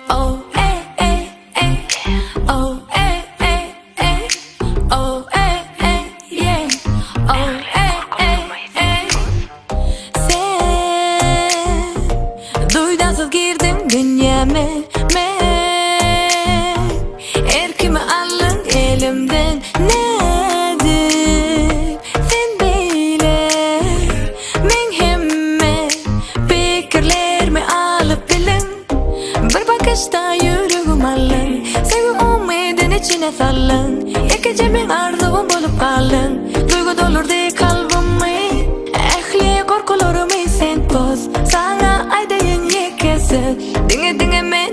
Oh, eh, eh, eh. Oh, eh, eh, eh. Oh, eh, eh, yeah. Oh, eh, eh, eh. Sen duydasız girdin dünyama. Erkimi alın elimden. Nedir sen böyle? Men hemme fikirlerimi alıp bilin. Bir bakışta yüreğim alın. Sevgi umidin içine salın. İki ben arzuum bulup kalın. Duygu dolurdu kalbimi. Ehli korkularımı sen poz. Sana aydayin yekesi. Dinge dinge men